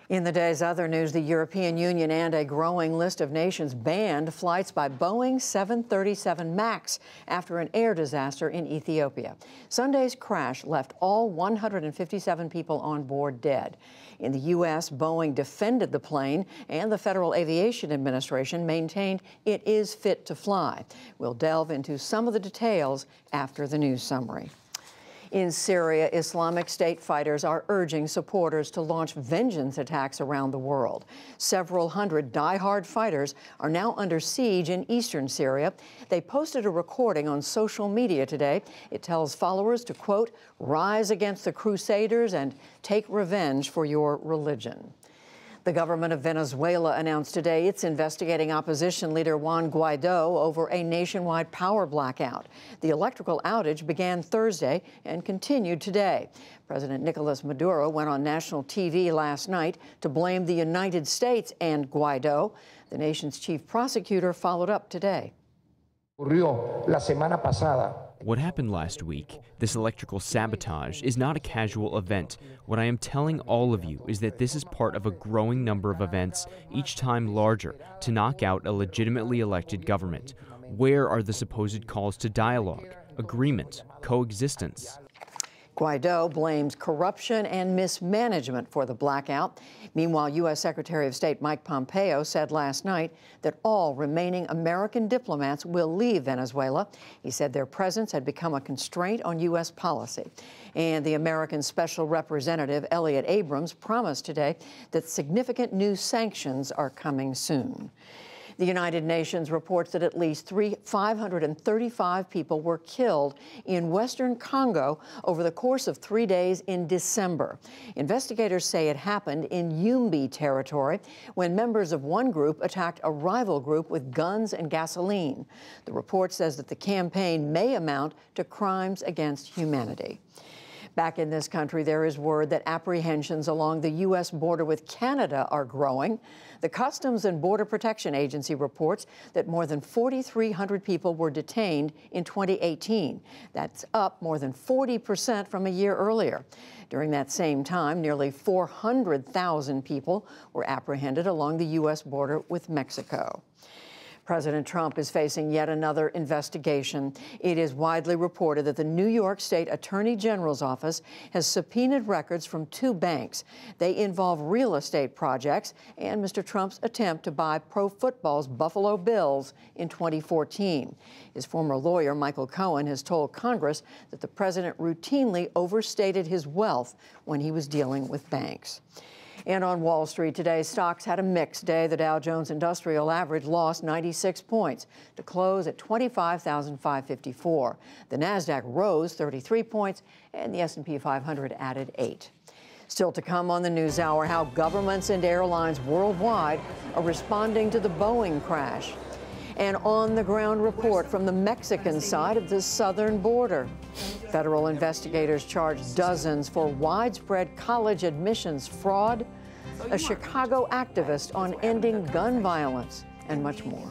In the day's other news, the European Union and a growing list of nations banned flights by Boeing 737 MAX after an air disaster in Ethiopia. Sunday's crash left all 157 people on board dead. In the U.S., Boeing defended the plane, and the Federal Aviation Administration maintained it is fit to fly. We'll delve into some of the details after the news summary. In Syria, Islamic State fighters are urging supporters to launch vengeance attacks around the world. Several hundred die-hard fighters are now under siege in eastern Syria. They posted a recording on social media today. It tells followers to, quote, rise against the crusaders and take revenge for your religion. The government of Venezuela announced today it's investigating opposition leader Juan Guaido over a nationwide power blackout. The electrical outage began Thursday and continued today. President Nicolas Maduro went on national TV last night to blame the United States and Guaido. The nation's chief prosecutor followed up today. What happened last week, this electrical sabotage, is not a casual event. What I am telling all of you is that this is part of a growing number of events, each time larger, to knock out a legitimately elected government. Where are the supposed calls to dialogue, agreement, coexistence? Guaido blames corruption and mismanagement for the blackout. Meanwhile, U.S. Secretary of State Mike Pompeo said last night that all remaining American diplomats will leave Venezuela. He said their presence had become a constraint on U.S. policy. And the American Special Representative Elliott Abrams promised today that significant new sanctions are coming soon. The United Nations reports that at least 535 people were killed in western Congo over the course of 3 days in December. Investigators say it happened in Yumbi territory when members of one group attacked a rival group with guns and gasoline. The report says that the campaign may amount to crimes against humanity. Back in this country, there is word that apprehensions along the U.S. border with Canada are growing. The Customs and Border Protection Agency reports that more than 4,300 people were detained in 2018. That's up more than 40% from a year earlier. During that same time, nearly 400,000 people were apprehended along the U.S. border with Mexico. President Trump is facing yet another investigation. It is widely reported that the New York State Attorney General's office has subpoenaed records from 2 banks. They involve real estate projects and Mr. Trump's attempt to buy pro football's Buffalo Bills in 2014. His former lawyer, Michael Cohen, has told Congress that the president routinely overstated his wealth when he was dealing with banks. And on Wall Street today, stocks had a mixed day. The Dow Jones Industrial Average lost 96 points to close at 25,554. The Nasdaq rose 33 points, and the S&P 500 added 8. Still to come on the NewsHour, how governments and airlines worldwide are responding to the Boeing crash. An on-the-ground report from the Mexican side of the southern border. Federal investigators charge dozens for widespread college admissions fraud. A Chicago activist on ending gun violence, and much more.